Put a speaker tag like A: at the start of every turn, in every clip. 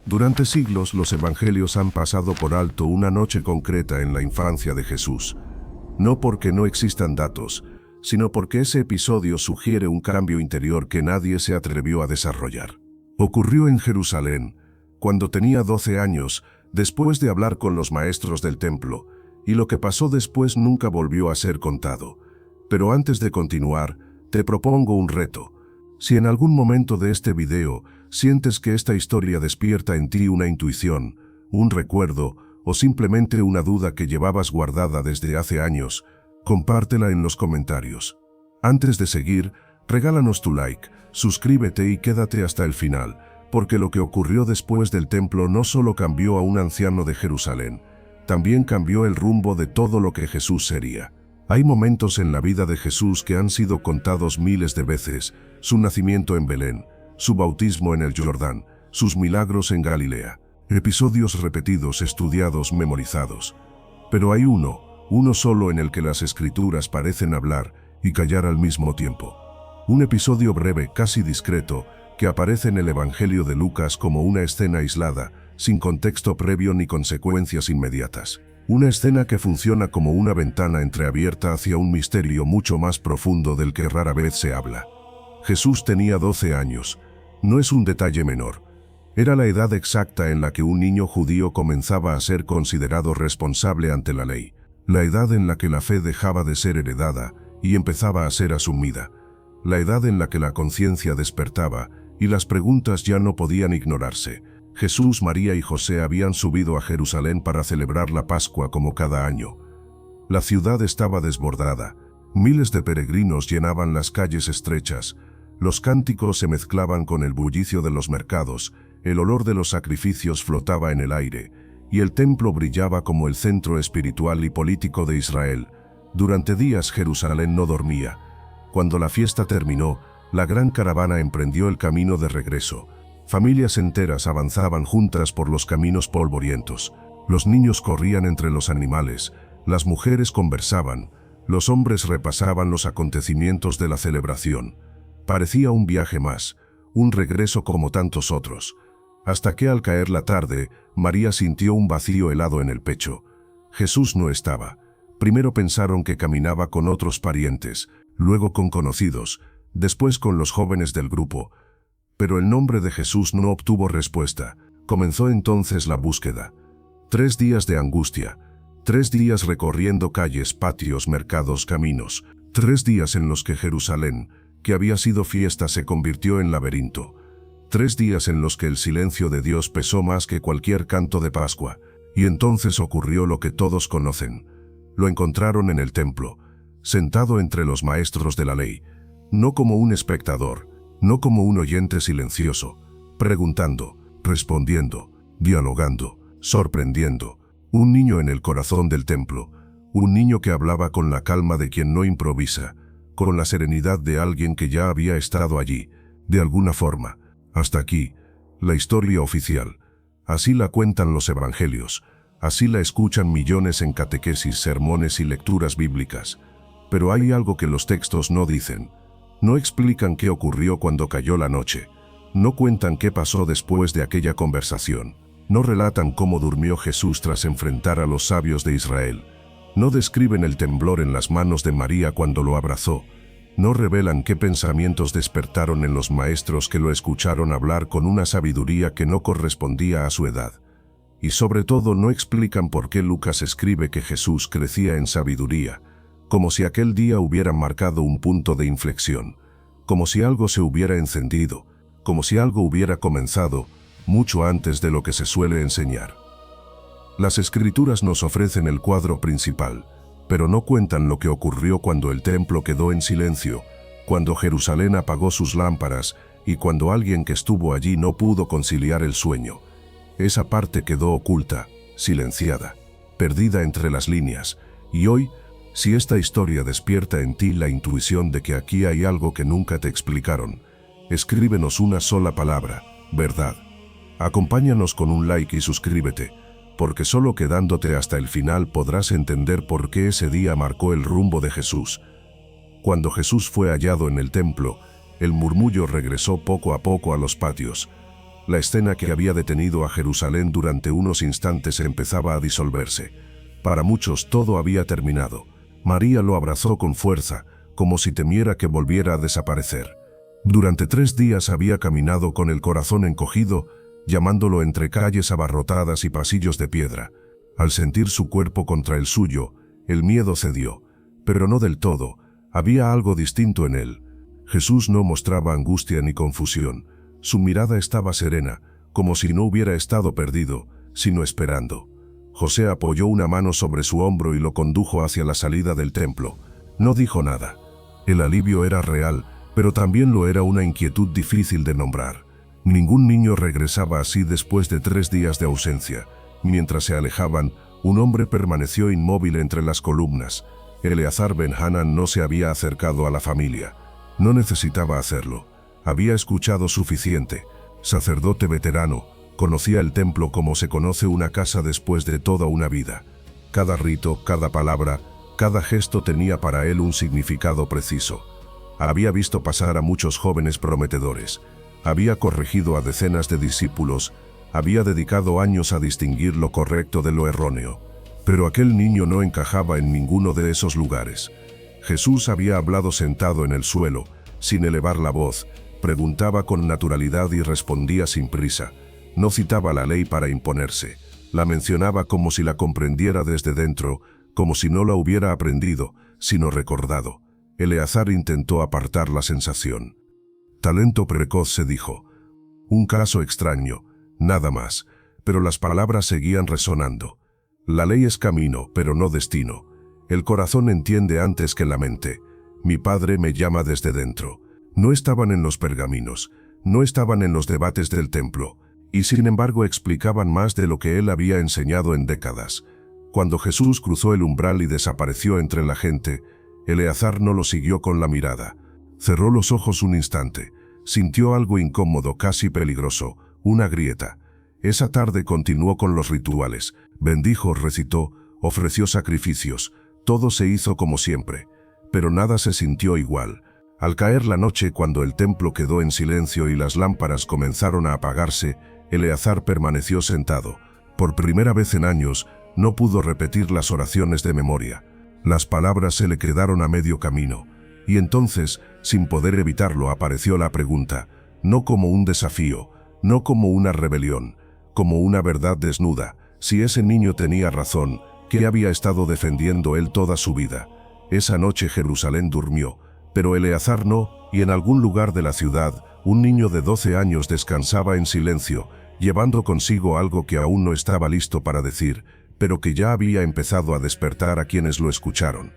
A: Durante siglos los evangelios han pasado por alto una noche concreta en la infancia de Jesús. No porque no existan datos, sino porque ese episodio sugiere un cambio interior que nadie se atrevió a desarrollar. Ocurrió en Jerusalén, cuando tenía 12 años, después de hablar con los maestros del templo, y lo que pasó después nunca volvió a ser contado. Pero antes de continuar, te propongo un reto. Si en algún momento de este video sientes que esta historia despierta en ti una intuición, un recuerdo o simplemente una duda que llevabas guardada desde hace años, compártela en los comentarios. Antes de seguir, regálanos tu like, suscríbete y quédate hasta el final, porque lo que ocurrió después del templo no solo cambió a un anciano de Jerusalén, también cambió el rumbo de todo lo que Jesús sería. Hay momentos en la vida de Jesús que han sido contados miles de veces: su nacimiento en Belén, su bautismo en el Jordán, sus milagros en Galilea. Episodios repetidos, estudiados, memorizados. Pero hay uno solo en el que las escrituras parecen hablar y callar al mismo tiempo. Un episodio breve, casi discreto, que aparece en el Evangelio de Lucas como una escena aislada, sin contexto previo ni consecuencias inmediatas. Una escena que funciona como una ventana entreabierta hacia un misterio mucho más profundo del que rara vez se habla. Jesús tenía 12 años. No es un detalle menor. Era la edad exacta en la que un niño judío comenzaba a ser considerado responsable ante la ley. La edad en la que la fe dejaba de ser heredada y empezaba a ser asumida. La edad en la que la conciencia despertaba y las preguntas ya no podían ignorarse. Jesús, María y José habían subido a Jerusalén para celebrar la Pascua como cada año. La ciudad estaba desbordada. Miles de peregrinos llenaban las calles estrechas. Los cánticos se mezclaban con el bullicio de los mercados, el olor de los sacrificios flotaba en el aire, y el templo brillaba como el centro espiritual y político de Israel. Durante días Jerusalén no dormía. Cuando la fiesta terminó, la gran caravana emprendió el camino de regreso. Familias enteras avanzaban juntas por los caminos polvorientos. Los niños corrían entre los animales, las mujeres conversaban, los hombres repasaban los acontecimientos de la celebración. Parecía un viaje más, un regreso como tantos otros. Hasta que al caer la tarde, María sintió un vacío helado en el pecho. Jesús no estaba. Primero pensaron que caminaba con otros parientes, luego con conocidos, después con los jóvenes del grupo. Pero el nombre de Jesús no obtuvo respuesta. Comenzó entonces la búsqueda. 3 días de angustia, 3 días recorriendo calles, patios, mercados, caminos, 3 días en los que Jerusalén, que había sido fiesta, se convirtió en laberinto. 3 días en los que el silencio de Dios pesó más que cualquier canto de Pascua. Y entonces ocurrió lo que todos conocen. Lo encontraron en el templo, sentado entre los maestros de la ley, no como un espectador, no como un oyente silencioso, preguntando, respondiendo, dialogando, sorprendiendo. Un niño en el corazón del templo, un niño que hablaba con la calma de quien no improvisa, con la serenidad de alguien que ya había estado allí, de alguna forma. Hasta aquí, la historia oficial. Así la cuentan los evangelios, así la escuchan millones en catequesis, sermones y lecturas bíblicas. Pero hay algo que los textos no dicen. No explican qué ocurrió cuando cayó la noche. No cuentan qué pasó después de aquella conversación. No relatan cómo durmió Jesús tras enfrentar a los sabios de Israel. No describen el temblor en las manos de María cuando lo abrazó. No revelan qué pensamientos despertaron en los maestros que lo escucharon hablar con una sabiduría que no correspondía a su edad. Y sobre todo no explican por qué Lucas escribe que Jesús crecía en sabiduría, como si aquel día hubiera marcado un punto de inflexión, como si algo se hubiera encendido, como si algo hubiera comenzado mucho antes de lo que se suele enseñar. Las escrituras nos ofrecen el cuadro principal, pero no cuentan lo que ocurrió cuando el templo quedó en silencio, cuando Jerusalén apagó sus lámparas y cuando alguien que estuvo allí no pudo conciliar el sueño. Esa parte quedó oculta, silenciada, perdida entre las líneas, y hoy, si esta historia despierta en ti la intuición de que aquí hay algo que nunca te explicaron, escríbenos una sola palabra: verdad. Acompáñanos con un like y suscríbete, porque solo quedándote hasta el final podrás entender por qué ese día marcó el rumbo de Jesús. Cuando Jesús fue hallado en el templo, el murmullo regresó poco a poco a los patios. La escena que había detenido a Jerusalén durante unos instantes empezaba a disolverse. Para muchos todo había terminado. María lo abrazó con fuerza, como si temiera que volviera a desaparecer. Durante 3 días había caminado con el corazón encogido, llamándolo entre calles abarrotadas y pasillos de piedra. Al sentir su cuerpo contra el suyo, el miedo cedió, pero no del todo. Había algo distinto en él. Jesús no mostraba angustia ni confusión. Su mirada estaba serena, como si no hubiera estado perdido, sino esperando. José apoyó una mano sobre su hombro y lo condujo hacia la salida del templo. No dijo nada. El alivio era real, pero también lo era una inquietud difícil de nombrar. Ningún niño regresaba así después de 3 días de ausencia. Mientras se alejaban, un hombre permaneció inmóvil entre las columnas. Eleazar ben Hanan no se había acercado a la familia. No necesitaba hacerlo. Había escuchado suficiente. Sacerdote veterano, conocía el templo como se conoce una casa después de toda una vida. Cada rito, cada palabra, cada gesto tenía para él un significado preciso. Había visto pasar a muchos jóvenes prometedores. Había corregido a decenas de discípulos. Había dedicado años a distinguir lo correcto de lo erróneo. Pero aquel niño no encajaba en ninguno de esos lugares. Jesús había hablado sentado en el suelo, sin elevar la voz. Preguntaba con naturalidad y respondía sin prisa. No citaba la ley para imponerse. La mencionaba como si la comprendiera desde dentro, como si no la hubiera aprendido, sino recordado. Eleazar intentó apartar la sensación. Talento precoz, se dijo. Un caso extraño, nada más, pero las palabras seguían resonando. La ley es camino, pero no destino. El corazón entiende antes que la mente. Mi padre me llama desde dentro. No estaban en los pergaminos, no estaban en los debates del templo, y sin embargo explicaban más de lo que él había enseñado en décadas. Cuando Jesús cruzó el umbral y desapareció entre la gente, Eleazar no lo siguió con la mirada. Cerró los ojos un instante. Sintió algo incómodo, casi peligroso, una grieta. Esa tarde continuó con los rituales. Bendijo, recitó, ofreció sacrificios. Todo se hizo como siempre. Pero nada se sintió igual. Al caer la noche, cuando el templo quedó en silencio y las lámparas comenzaron a apagarse, Eleazar permaneció sentado. Por primera vez en años, no pudo repetir las oraciones de memoria. Las palabras se le quedaron a medio camino. Y entonces, sin poder evitarlo, apareció la pregunta, no como un desafío, no como una rebelión, como una verdad desnuda. Si ese niño tenía razón, ¿qué había estado defendiendo él toda su vida? Esa noche Jerusalén durmió, pero Eleazar no, y en algún lugar de la ciudad, un niño de 12 años descansaba en silencio, llevando consigo algo que aún no estaba listo para decir, pero que ya había empezado a despertar a quienes lo escucharon.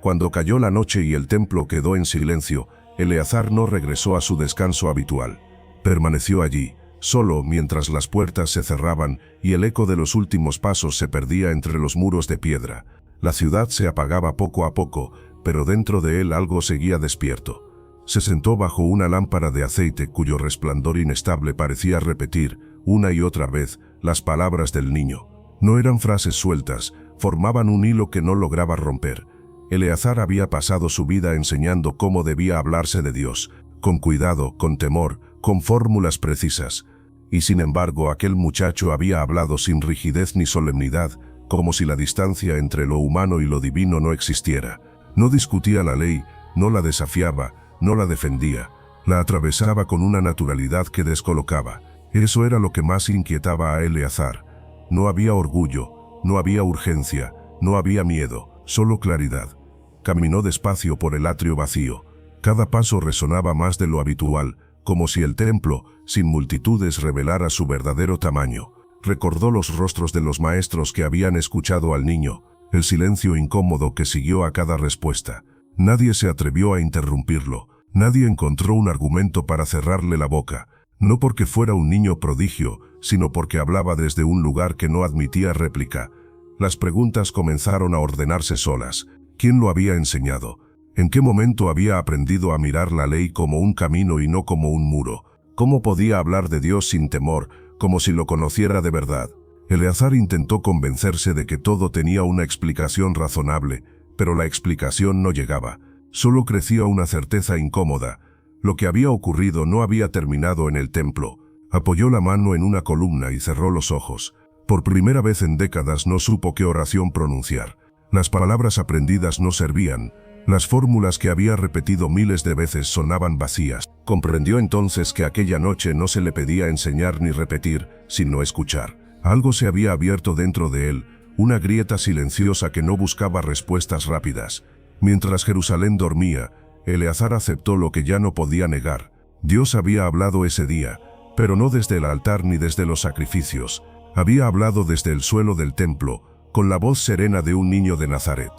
A: Cuando cayó la noche y el templo quedó en silencio, Eleazar no regresó a su descanso habitual. Permaneció allí, solo, mientras las puertas se cerraban y el eco de los últimos pasos se perdía entre los muros de piedra. La ciudad se apagaba poco a poco, pero dentro de él algo seguía despierto. Se sentó bajo una lámpara de aceite cuyo resplandor inestable parecía repetir, una y otra vez, las palabras del niño. No eran frases sueltas, formaban un hilo que no lograba romper. Eleazar había pasado su vida enseñando cómo debía hablarse de Dios, con cuidado, con temor, con fórmulas precisas. Y sin embargo, aquel muchacho había hablado sin rigidez ni solemnidad, como si la distancia entre lo humano y lo divino no existiera. No discutía la ley, no la desafiaba, no la defendía, la atravesaba con una naturalidad que descolocaba. Eso era lo que más inquietaba a Eleazar. No había orgullo, no había urgencia, no había miedo, solo claridad. Caminó despacio por el atrio vacío. Cada paso resonaba más de lo habitual, como si el templo, sin multitudes, revelara su verdadero tamaño. Recordó los rostros de los maestros que habían escuchado al niño, el silencio incómodo que siguió a cada respuesta. Nadie se atrevió a interrumpirlo, nadie encontró un argumento para cerrarle la boca, no porque fuera un niño prodigio, sino porque hablaba desde un lugar que no admitía réplica. Las preguntas comenzaron a ordenarse solas. ¿Quién lo había enseñado? ¿En qué momento había aprendido a mirar la ley como un camino y no como un muro? ¿Cómo podía hablar de Dios sin temor, como si lo conociera de verdad? Eleazar intentó convencerse de que todo tenía una explicación razonable, pero la explicación no llegaba. Solo crecía una certeza incómoda. Lo que había ocurrido no había terminado en el templo. Apoyó la mano en una columna y cerró los ojos. Por primera vez en décadas no supo qué oración pronunciar. Las palabras aprendidas no servían. Las fórmulas que había repetido miles de veces sonaban vacías. Comprendió entonces que aquella noche no se le pedía enseñar ni repetir, sino escuchar. Algo se había abierto dentro de él, una grieta silenciosa que no buscaba respuestas rápidas. Mientras Jerusalén dormía, Eleazar aceptó lo que ya no podía negar. Dios había hablado ese día, pero no desde el altar ni desde los sacrificios. Había hablado desde el suelo del templo, con la voz serena de un niño de Nazaret.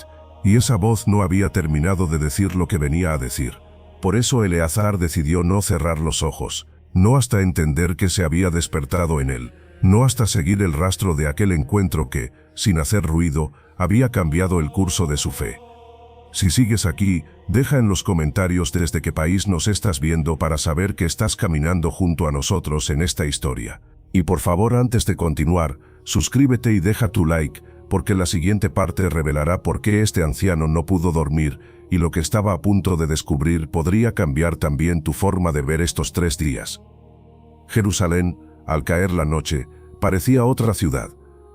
A: Y esa voz no había terminado de decir lo que venía a decir. Por eso Eleazar decidió no cerrar los ojos, no hasta entender que se había despertado en él, no hasta seguir el rastro de aquel encuentro que, sin hacer ruido, había cambiado el curso de su fe. Si sigues aquí, deja en los comentarios desde qué país nos estás viendo para saber que estás caminando junto a nosotros en esta historia. Y por favor, antes de continuar, suscríbete y deja tu like, porque la siguiente parte revelará por qué este anciano no pudo dormir, y lo que estaba a punto de descubrir podría cambiar también tu forma de ver estos 3 días. Jerusalén, al caer la noche, parecía otra ciudad.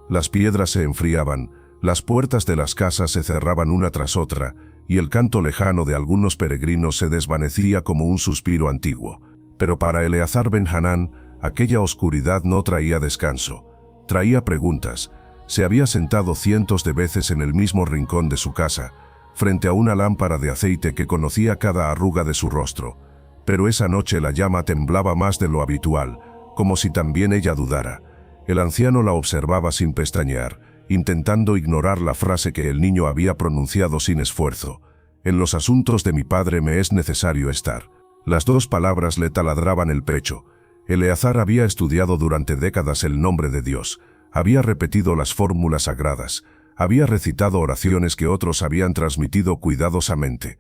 A: Las piedras se enfriaban, las puertas de las casas se cerraban una tras otra, y el canto lejano de algunos peregrinos se desvanecía como un suspiro antiguo. Pero para Eleazar ben Hanán, aquella oscuridad no traía descanso. Traía preguntas. Se había sentado cientos de veces en el mismo rincón de su casa, frente a una lámpara de aceite que conocía cada arruga de su rostro. Pero esa noche la llama temblaba más de lo habitual, como si también ella dudara. El anciano la observaba sin pestañear, intentando ignorar la frase que el niño había pronunciado sin esfuerzo. En los asuntos de mi padre me es necesario estar. Las 2 palabras le taladraban el pecho. Eleazar había estudiado durante décadas el nombre de Dios. Había repetido las fórmulas sagradas, había recitado oraciones que otros habían transmitido cuidadosamente,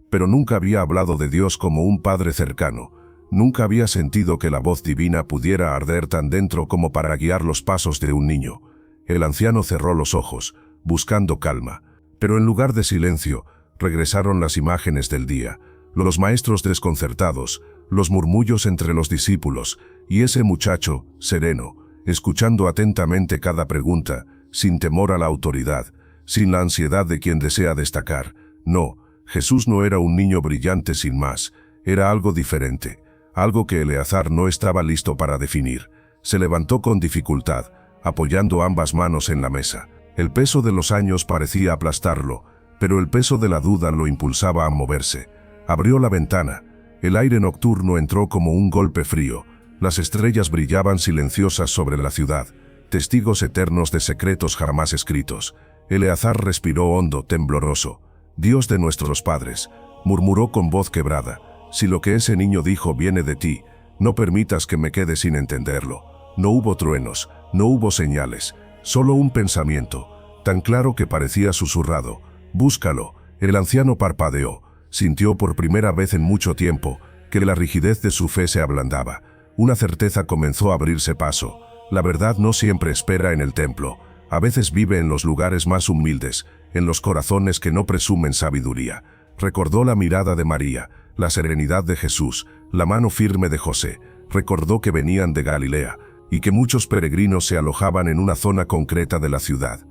A: pero nunca había hablado de Dios como un padre cercano, nunca había sentido que la voz divina pudiera arder tan dentro como para guiar los pasos de un niño. El anciano cerró los ojos, buscando calma, pero en lugar de silencio, regresaron las imágenes del día, los maestros desconcertados, los murmullos entre los discípulos, y ese muchacho, sereno, escuchando atentamente cada pregunta, sin temor a la autoridad, sin la ansiedad de quien desea destacar. No, Jesús no era un niño brillante sin más, era algo diferente, algo que Eleazar no estaba listo para definir. Se levantó con dificultad, apoyando ambas manos en la mesa. El peso de los años parecía aplastarlo, pero el peso de la duda lo impulsaba a moverse. Abrió la ventana. El aire nocturno entró como un golpe frío. Las estrellas brillaban silenciosas sobre la ciudad, testigos eternos de secretos jamás escritos. Eleazar respiró hondo, tembloroso. Dios de nuestros padres, murmuró con voz quebrada, si lo que ese niño dijo viene de ti, no permitas que me quede sin entenderlo. No hubo truenos, no hubo señales, solo un pensamiento, tan claro que parecía susurrado. Búscalo. El anciano parpadeó, sintió por primera vez en mucho tiempo que la rigidez de su fe se ablandaba. Una certeza comenzó a abrirse paso. La verdad no siempre espera en el templo. A veces vive en los lugares más humildes, en los corazones que no presumen sabiduría. Recordó la mirada de María, la serenidad de Jesús, la mano firme de José. Recordó que venían de Galilea y que muchos peregrinos se alojaban en una zona concreta de la ciudad.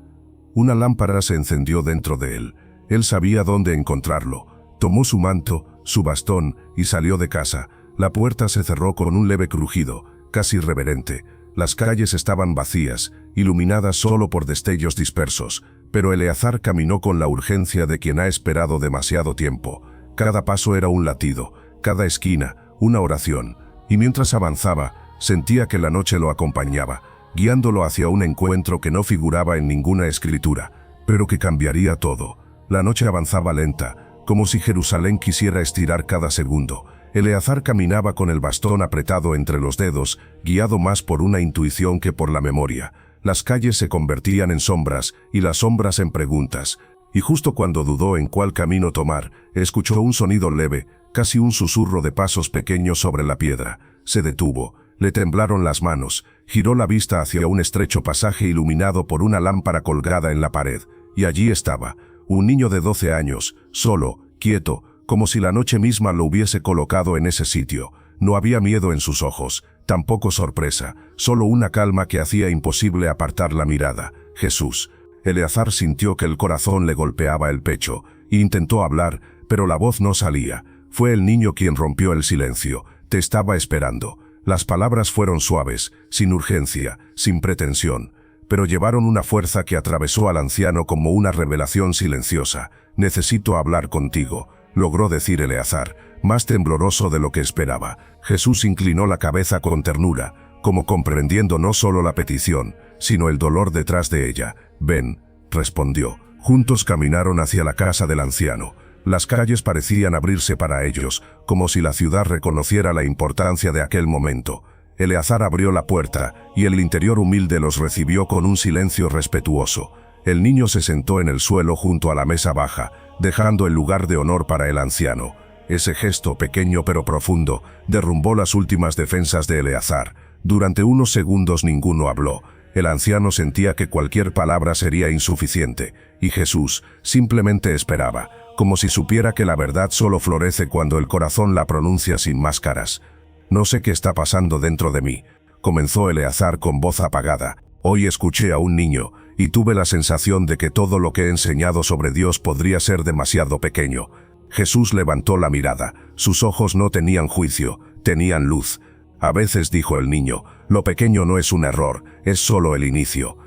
A: Una lámpara se encendió dentro de él. Él sabía dónde encontrarlo. Tomó su manto, su bastón y salió de casa. La puerta se cerró con un leve crujido, casi reverente. Las calles estaban vacías, iluminadas solo por destellos dispersos, pero Eleazar caminó con la urgencia de quien ha esperado demasiado tiempo. Cada paso era un latido, cada esquina, una oración, y mientras avanzaba, sentía que la noche lo acompañaba, guiándolo hacia un encuentro que no figuraba en ninguna escritura, pero que cambiaría todo. La noche avanzaba lenta, como si Jerusalén quisiera estirar cada segundo. Eleazar caminaba con el bastón apretado entre los dedos, guiado más por una intuición que por la memoria. Las calles se convertían en sombras y las sombras en preguntas. Y justo cuando dudó en cuál camino tomar, escuchó un sonido leve, casi un susurro de pasos pequeños sobre la piedra. Se detuvo, le temblaron las manos, giró la vista hacia un estrecho pasaje iluminado por una lámpara colgada en la pared. Y allí estaba, un niño de 12 años, solo, quieto, como si la noche misma lo hubiese colocado en ese sitio. No había miedo en sus ojos, tampoco sorpresa, solo una calma que hacía imposible apartar la mirada. Jesús. Eleazar sintió que el corazón le golpeaba el pecho. Intentó hablar, pero la voz no salía. Fue el niño quien rompió el silencio. Te estaba esperando. Las palabras fueron suaves, sin urgencia, sin pretensión, pero llevaron una fuerza que atravesó al anciano como una revelación silenciosa. Necesito hablar contigo, logró decir Eleazar, más tembloroso de lo que esperaba. Jesús inclinó la cabeza con ternura, como comprendiendo no solo la petición, sino el dolor detrás de ella. Ven, respondió. Juntos caminaron hacia la casa del anciano. Las calles parecían abrirse para ellos, como si la ciudad reconociera la importancia de aquel momento. Eleazar abrió la puerta, y el interior humilde los recibió con un silencio respetuoso. El niño se sentó en el suelo junto a la mesa baja, dejando el lugar de honor para el anciano. Ese gesto, pequeño pero profundo, derrumbó las últimas defensas de Eleazar. Durante unos segundos ninguno habló. El anciano sentía que cualquier palabra sería insuficiente, y Jesús simplemente esperaba, como si supiera que la verdad solo florece cuando el corazón la pronuncia sin máscaras. No sé qué está pasando dentro de mí, comenzó Eleazar con voz apagada. Hoy escuché a un niño, y tuve la sensación de que todo lo que he enseñado sobre Dios podría ser demasiado pequeño. Jesús levantó la mirada. Sus ojos no tenían juicio, tenían luz. A veces, dijo el niño, lo pequeño no es un error, es solo el inicio.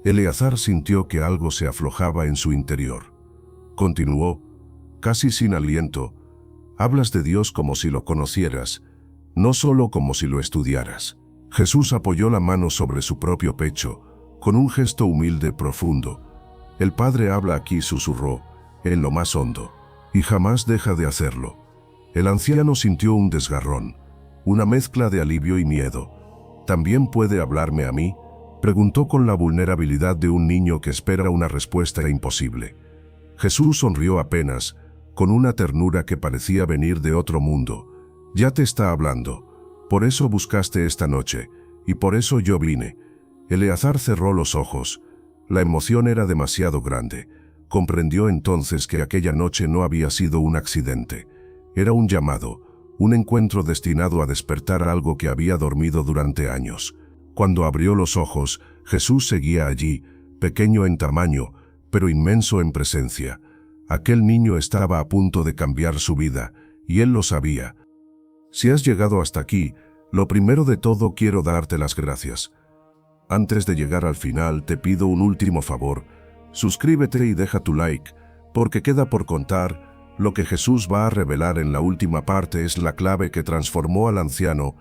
A: Eleazar sintió que algo se aflojaba en su interior. Continuó, casi sin aliento, hablas de Dios como si lo conocieras, no solo como si lo estudiaras. Jesús apoyó la mano sobre su propio pecho, con un gesto humilde profundo. El Padre habla aquí, susurró, en lo más hondo, y jamás deja de hacerlo. El anciano sintió un desgarrón, una mezcla de alivio y miedo. ¿También puede hablarme a mí?, preguntó con la vulnerabilidad de un niño que espera una respuesta imposible. Jesús sonrió apenas, con una ternura que parecía venir de otro mundo. Ya te está hablando. Por eso buscaste esta noche, y por eso yo vine. Eleazar cerró los ojos. La emoción era demasiado grande. Comprendió entonces que aquella noche no había sido un accidente. Era un llamado, un encuentro destinado a despertar algo que había dormido durante años. Cuando abrió los ojos, Jesús seguía allí, pequeño en tamaño, pero inmenso en presencia. Aquel niño estaba a punto de cambiar su vida, y él lo sabía. Si has llegado hasta aquí, lo primero de todo quiero darte las gracias. Antes de llegar al final, te pido un último favor. Suscríbete y deja tu like, porque queda por contar. Lo que Jesús va a revelar en la última parte es la clave que transformó al anciano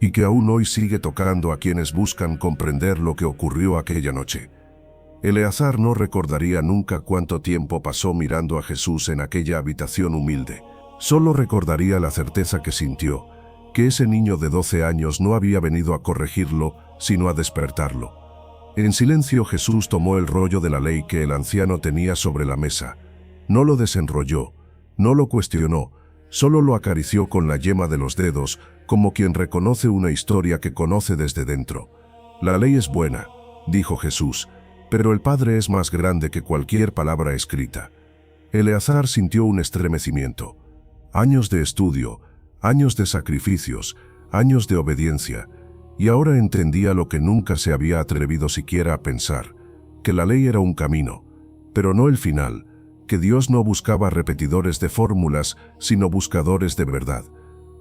A: y que aún hoy sigue tocando a quienes buscan comprender lo que ocurrió aquella noche. Eleazar no recordaría nunca cuánto tiempo pasó mirando a Jesús en aquella habitación humilde. Solo recordaría la certeza que sintió, que ese niño de 12 años no había venido a corregirlo, sino a despertarlo. En silencio Jesús tomó el rollo de la ley que el anciano tenía sobre la mesa. No lo desenrolló, no lo cuestionó, solo lo acarició con la yema de los dedos, como quien reconoce una historia que conoce desde dentro. La ley es buena, dijo Jesús, pero el Padre es más grande que cualquier palabra escrita. Eleazar sintió un estremecimiento. Años de estudio, años de sacrificios, años de obediencia, y ahora entendía lo que nunca se había atrevido siquiera a pensar, que la ley era un camino, pero no el final, que Dios no buscaba repetidores de fórmulas, sino buscadores de verdad.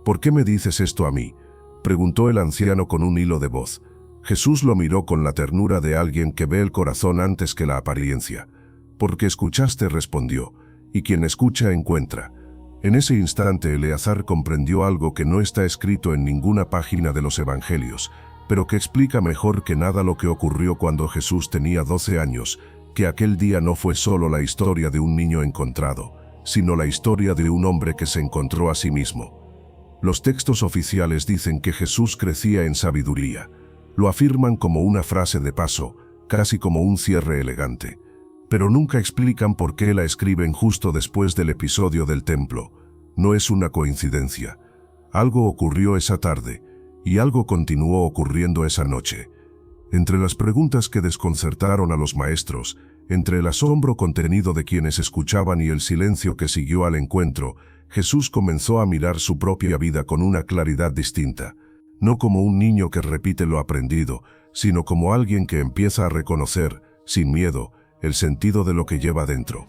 A: ¿Por qué me dices esto a mí?, preguntó el anciano con un hilo de voz. Jesús lo miró con la ternura de alguien que ve el corazón antes que la apariencia. Porque escuchaste, respondió, y quien escucha encuentra. En ese instante Eleazar comprendió algo que no está escrito en ninguna página de los Evangelios, pero que explica mejor que nada lo que ocurrió cuando Jesús tenía 12 años, que aquel día no fue solo la historia de un niño encontrado, sino la historia de un hombre que se encontró a sí mismo. Los textos oficiales dicen que Jesús crecía en sabiduría. Lo afirman como una frase de paso, casi como un cierre elegante. Pero nunca explican por qué la escriben justo después del episodio del templo. No es una coincidencia. Algo ocurrió esa tarde, y algo continuó ocurriendo esa noche. Entre las preguntas que desconcertaron a los maestros, entre el asombro contenido de quienes escuchaban y el silencio que siguió al encuentro, Jesús comenzó a mirar su propia vida con una claridad distinta, no como un niño que repite lo aprendido, sino como alguien que empieza a reconocer, sin miedo, el sentido de lo que lleva dentro.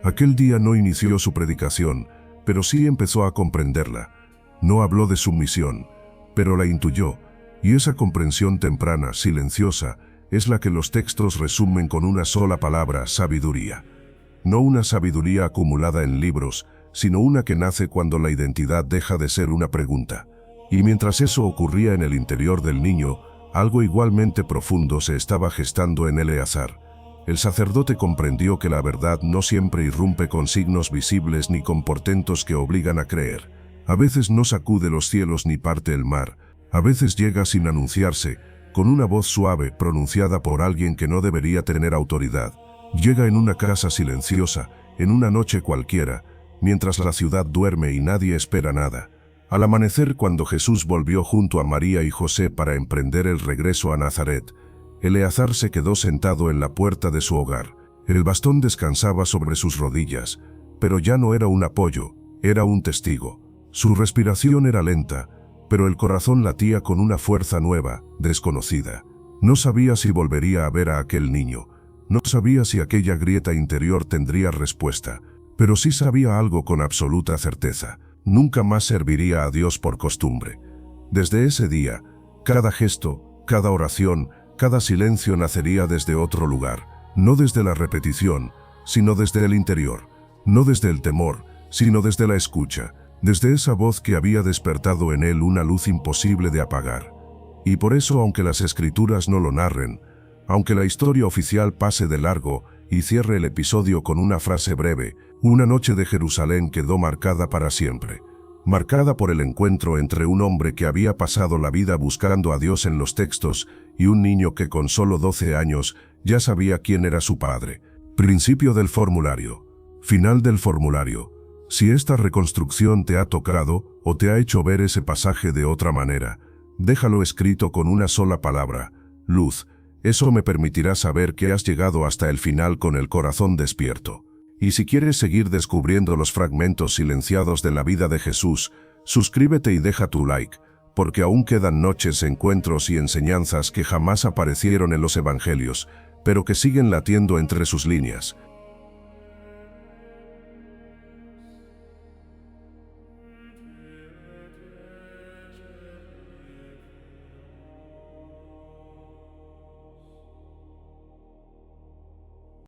A: Aquel día no inició su predicación, pero sí empezó a comprenderla. No habló de su misión, pero la intuyó, y esa comprensión temprana, silenciosa, es la que los textos resumen con una sola palabra: sabiduría. No una sabiduría acumulada en libros, sino una que nace cuando la identidad deja de ser una pregunta. Y mientras eso ocurría en el interior del niño, algo igualmente profundo se estaba gestando en Eleazar. El sacerdote comprendió que la verdad no siempre irrumpe con signos visibles ni con portentos que obligan a creer. A veces no sacude los cielos ni parte el mar, a veces llega sin anunciarse, con una voz suave pronunciada por alguien que no debería tener autoridad. Llega en una casa silenciosa, en una noche cualquiera, mientras la ciudad duerme y nadie espera nada. Al amanecer, cuando Jesús volvió junto a María y José para emprender el regreso a Nazaret, Eleazar se quedó sentado en la puerta de su hogar. El bastón descansaba sobre sus rodillas, pero ya no era un apoyo, era un testigo. Su respiración era lenta, pero el corazón latía con una fuerza nueva, desconocida. No sabía si volvería a ver a aquel niño, no sabía si aquella grieta interior tendría respuesta, pero sí sabía algo con absoluta certeza: nunca más serviría a Dios por costumbre. Desde ese día, cada gesto, cada oración, cada silencio nacería desde otro lugar, no desde la repetición, sino desde el interior, no desde el temor, sino desde la escucha, desde esa voz que había despertado en él una luz imposible de apagar. Y por eso, aunque las escrituras no lo narren, aunque la historia oficial pase de largo y cierre el episodio con una frase breve, una noche de Jerusalén quedó marcada para siempre. Marcada por el encuentro entre un hombre que había pasado la vida buscando a Dios en los textos y un niño que con solo 12 años ya sabía quién era su padre. Principio del formulario. Final del formulario. Si esta reconstrucción te ha tocado o te ha hecho ver ese pasaje de otra manera, déjalo escrito con una sola palabra: luz. Eso me permitirá saber que has llegado hasta el final con el corazón despierto. Y si quieres seguir descubriendo los fragmentos silenciados de la vida de Jesús, suscríbete y deja tu like, porque aún quedan noches, encuentros y enseñanzas que jamás aparecieron en los evangelios, pero que siguen latiendo entre sus líneas.